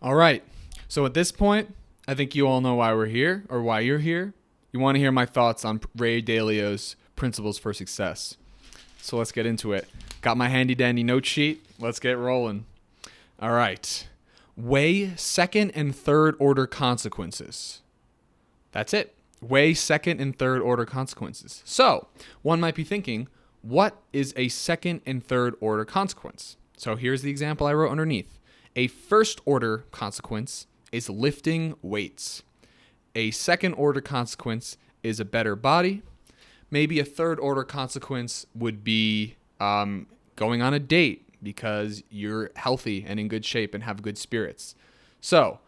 All right. So at this point, I think you all know why we're here or why you're here. You want to hear my thoughts on Ray Dalio's Principles for Success. So let's get into it. Got my handy dandy note sheet. Let's get rolling. All right. Weigh second and third order consequences. That's it. Weigh second and third order consequences. So one might be thinking, what is a second and third order consequence? So here's the example I wrote underneath. A first order consequence is lifting weights. A second order consequence is a better body. Maybe a third order consequence would be going on a date because you're healthy and in good shape and have good spirits. So,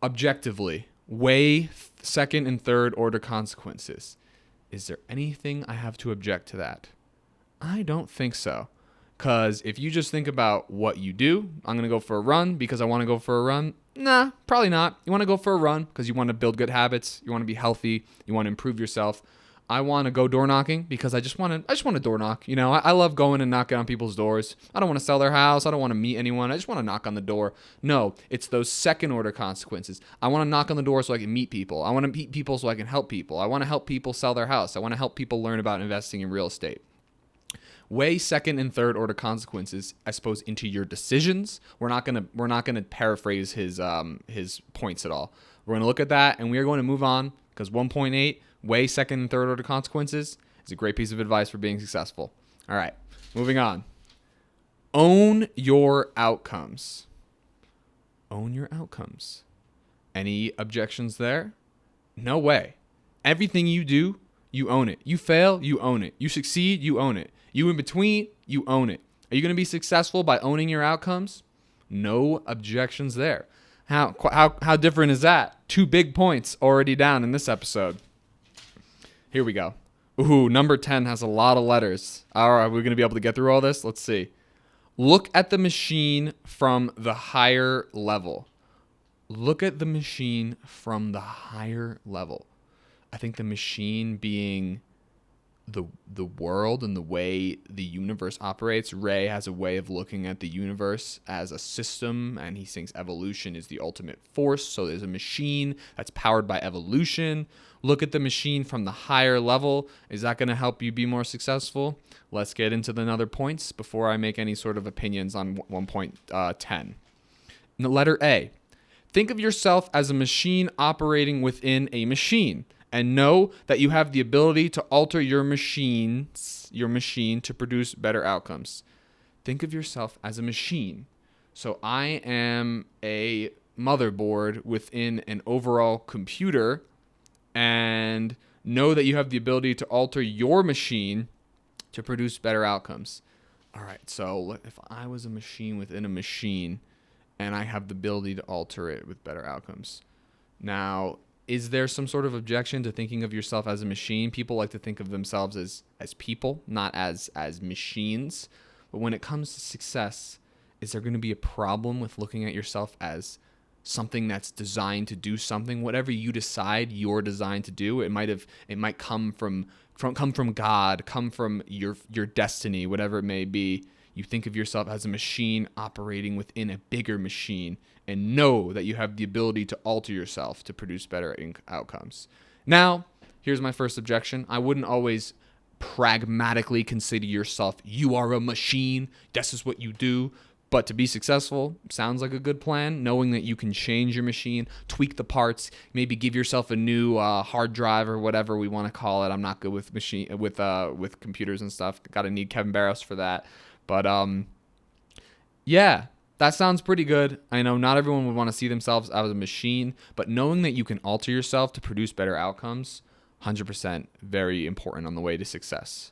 objectively, weigh second and third order consequences. Is there anything I have to object to that? I don't think so. Because if you just think about what you do, I'm going to go for a run because I want to go for a run. Nah, probably not. You want to go for a run because you want to build good habits. You want to be healthy. You want to improve yourself. I want to go door knocking because I just want to door knock. You know, I love going and knocking on people's doors. I don't want to sell their house. I don't want to meet anyone. I just want to knock on the door. No, it's those second order consequences. I want to knock on the door so I can meet people. I want to meet people so I can help people. I want to help people sell their house. I want to help people learn about investing in real estate. Weigh second and third order consequences, I suppose, into your decisions. We're not gonna paraphrase his points at all. We're gonna look at that and we are going to move on because 1.8, weigh second and third order consequences is a great piece of advice for being successful. All right, moving on. Own your outcomes. Own your outcomes. Any objections there? No way. Everything you do, you own it. You fail, you own it. You succeed, you own it. You in between, you own it. Are you going to be successful by owning your outcomes? No objections there. How different is that? 2 big points already down in this episode. Here we go. Ooh, number 10 has a lot of letters. All right, we're going to be able to get through all this. Let's see. Look at the machine from the higher level. Look at the machine from the higher level. I think the machine being the world and the way the universe operates. Ray has a way of looking at the universe as a system, and he thinks evolution is the ultimate force. So there's a machine that's powered by evolution. Look at the machine from the higher level. Is that going to help you be more successful? Let's get into the other points before I make any sort of opinions on 1.10. The letter A. Think of yourself as a machine operating within a machine. And know that you have the ability to alter your machine to produce better outcomes. Think of yourself as a machine. So I am a motherboard within an overall computer, and know that you have the ability to alter your machine to produce better outcomes. All right, so if I was a machine within a machine and I have the ability to alter it with better outcomes. Now, is there some sort of objection to thinking of yourself as a machine? People like to think of themselves as people, not as machines. But when it comes to success, is there going to be a problem with looking at yourself as something that's designed to do something? Whatever you decide you're designed to do, it might come from God, come from your destiny, whatever it may be. You think of yourself as a machine operating within a bigger machine, and know that you have the ability to alter yourself to produce better outcomes. Now, here's my first objection. I wouldn't always pragmatically consider yourself, you are a machine, this is what you do. But to be successful, sounds like a good plan, knowing that you can change your machine, tweak the parts, maybe give yourself a new hard drive or whatever we want to call it. I'm not good with with computers and stuff. Got to need Kevin Barros for that. But yeah, that sounds pretty good. I know not everyone would want to see themselves as a machine, but knowing that you can alter yourself to produce better outcomes, 100% very important on the way to success.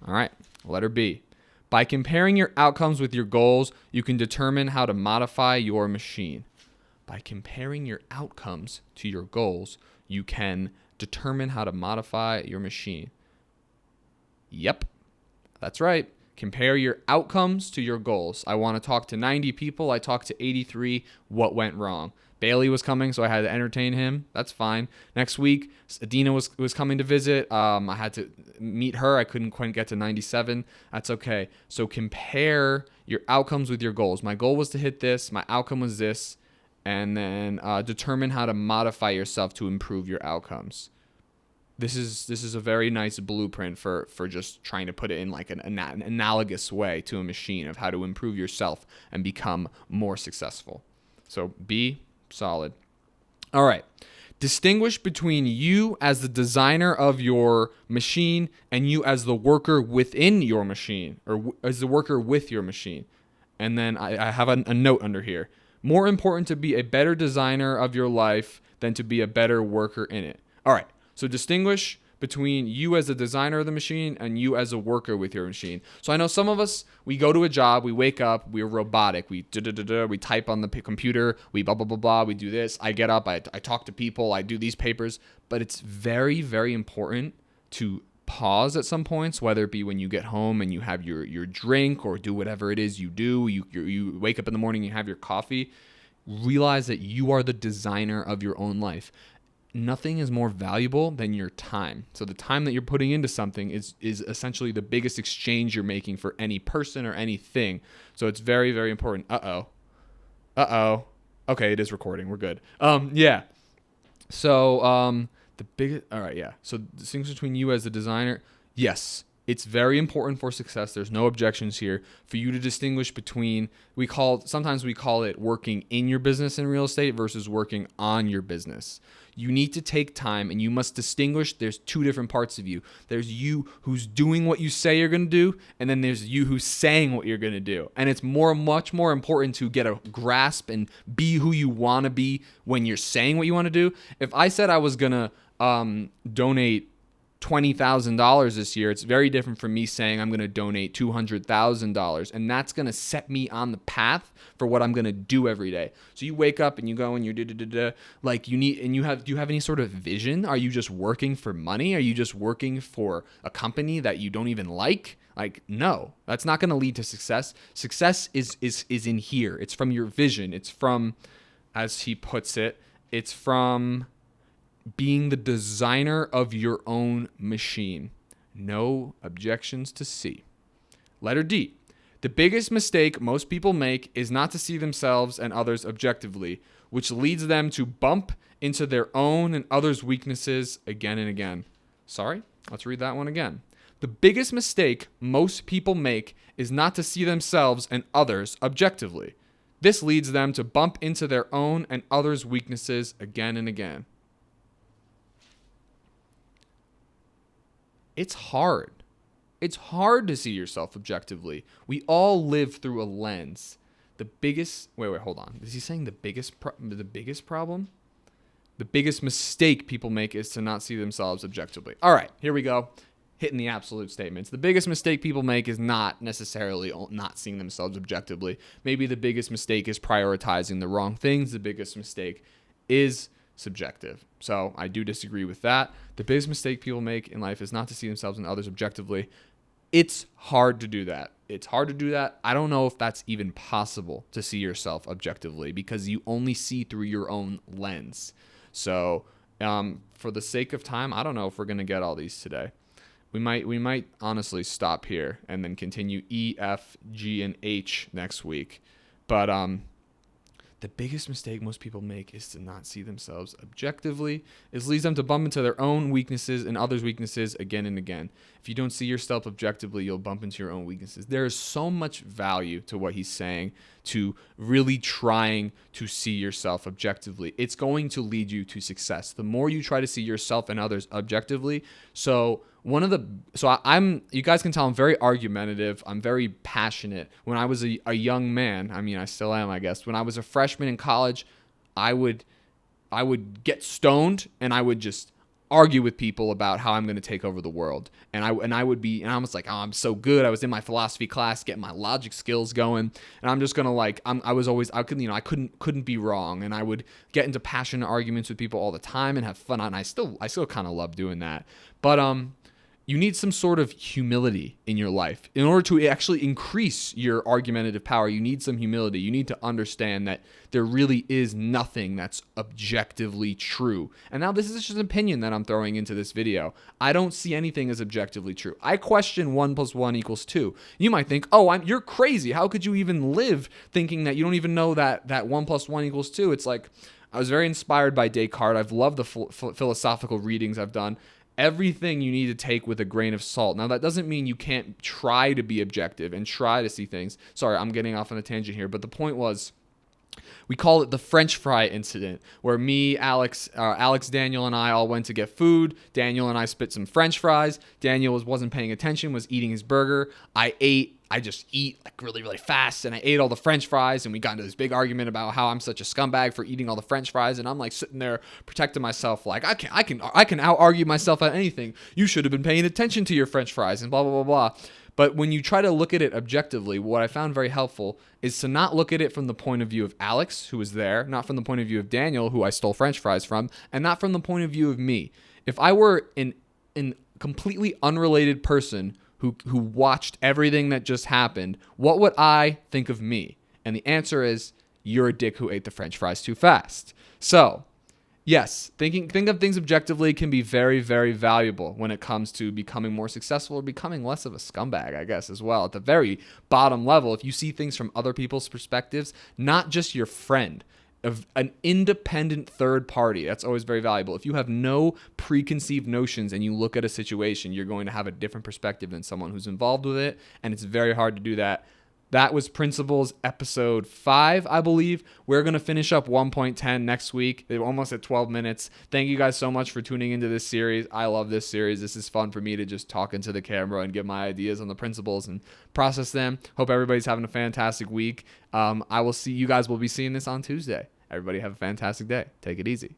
All right, letter B. By comparing your outcomes with your goals, you can determine how to modify your machine. By comparing your outcomes to your goals, you can determine how to modify your machine. Yep, that's right. Compare your outcomes to your goals. I want to talk to 90 people. I talked to 83. What went wrong? Bailey was coming, so I had to entertain him. That's fine. Next week, Adina was coming to visit. I had to meet her. I couldn't quite get to 97. That's okay. So compare your outcomes with your goals. My goal was to hit this. My outcome was this. And then determine how to modify yourself to improve your outcomes. This is a very nice blueprint for just trying to put it in like an analogous way to a machine of how to improve yourself and become more successful. So be solid. All right. Distinguish between you as the designer of your machine and you as the worker within your machine, or as the worker with your machine. And then I have a note under here. More important to be a better designer of your life than to be a better worker in it. All right. So distinguish between you as a designer of the machine and you as a worker with your machine. So I know some of us, we go to a job, we wake up, we're robotic, we type on the computer, we blah, blah, blah, blah, we do this. I get up, I talk to people, I do these papers. But it's very, very important to pause at some points, whether it be when you get home and you have your drink or do whatever it is you do. You wake up in the morning, you have your coffee. Realize that you are the designer of your own life. Nothing is more valuable than your time. So the time that you're putting into something is essentially the biggest exchange you're making for any person or anything. So it's very, very important. Okay, it is recording. We're good. Yeah. So all right, yeah. So the things between you as the designer, yes, it's very important for success. There's no objections here for you to distinguish between, sometimes we call it working in your business in real estate versus working on your business. You need to take time and you must distinguish. There's two different parts of you. There's you who's doing what you say you're going to do, and then there's you who's saying what you're going to do. And it's much more important to get a grasp and be who you want to be when you're saying what you want to do. If I said I was going to donate $20,000 this year, it's very different from me saying I'm going to donate $200,000, and that's going to set me on the path for what I'm going to do every day. So you wake up and you go and you do you have any sort of vision? Are you just working for money? Are you just working for a company that you don't even like? Like, no, that's not going to lead to success. Success is in here. It's from your vision. It's from, as he puts it, it's from being the designer of your own machine. No objections to C. Letter D. The biggest mistake most people make is not to see themselves and others objectively, which leads them to bump into their own and others' weaknesses again and again. Sorry, let's read that one again. The biggest mistake most people make is not to see themselves and others objectively. This leads them to bump into their own and others' weaknesses again and again. It's hard. It's hard to see yourself objectively. We all live through a lens. The biggest... Wait, hold on. Is he saying the biggest problem? The biggest mistake people make is to not see themselves objectively. All right, here we go. Hitting the absolute statements. The biggest mistake people make is not necessarily not seeing themselves objectively. Maybe the biggest mistake is prioritizing the wrong things. The biggest mistake is subjective. So I do disagree with that. The biggest mistake people make in life is not to see themselves and others objectively. It's hard to do that. I don't know if that's even possible to see yourself objectively because you only see through your own lens. So for the sake of time, I don't know if we're going to get all these today. We might honestly stop here and then continue E, F, G, and H next week. But the biggest mistake most people make is to not see themselves objectively. It leads them to bump into their own weaknesses and others' weaknesses again and again. If you don't see yourself objectively, you'll bump into your own weaknesses. There is so much value to what he's saying, to really trying to see yourself objectively. It's going to lead you to success. The more you try to see yourself and others objectively. I'm you guys can tell I'm very argumentative. I'm very passionate. When I was a young man, I mean, I still am, I guess. When I was a freshman in college, I would get stoned and I would just argue with people about how I'm going to take over the world. And I was like, oh, I'm so good. I was in my philosophy class getting my logic skills going, and I'm just going to I couldn't be wrong. And I would get into passionate arguments with people all the time and have fun. And I still kind of love doing that. But you need some sort of humility in your life. In order to actually increase your argumentative power, you need some humility. You need to understand that there really is nothing that's objectively true. And now this is just an opinion that I'm throwing into this video. I don't see anything as objectively true. I question 1 + 1 = 2. You might think, oh, you're crazy. How could you even live thinking that you don't even know that 1 + 1 = 2? It's like, I was very inspired by Descartes. I've loved the philosophical readings I've done. Everything you need to take with a grain of salt. Now, that doesn't mean you can't try to be objective and try to see things. Sorry, I'm getting off on a tangent here, but the point was, we call it the French fry incident, where me, Alex, Daniel, and I all went to get food. Daniel and I spit some French fries. Daniel wasn't paying attention, was eating his burger. I just eat like really, really fast, and I ate all the French fries, and we got into this big argument about how I'm such a scumbag for eating all the French fries, and I'm like sitting there protecting myself, like I can out argue myself at anything. You should have been paying attention to your French fries, and blah blah blah blah. But when you try to look at it objectively, what I found very helpful is to not look at it from the point of view of Alex, who was there, not from the point of view of Daniel, who I stole French fries from, and not from the point of view of me. If I were an completely unrelated person who watched everything that just happened, what would I think of me? And the answer is, you're a dick who ate the French fries too fast. So, yes, think of things objectively can be very, very valuable when it comes to becoming more successful or becoming less of a scumbag, I guess, as well. At the very bottom level, if you see things from other people's perspectives, not just your friend, of an independent third party, that's always very valuable. If you have no preconceived notions and you look at a situation, you're going to have a different perspective than someone who's involved with it, and it's very hard to do that. That was Principles episode 5, I believe. We're going to finish up 1.10 next week. They're almost at 12 minutes. Thank you guys so much for tuning into this series. I love this series. This is fun for me to just talk into the camera and give my ideas on the principles and process them. Hope everybody's having a fantastic week. You guys will be seeing this on Tuesday. Everybody have a fantastic day. Take it easy.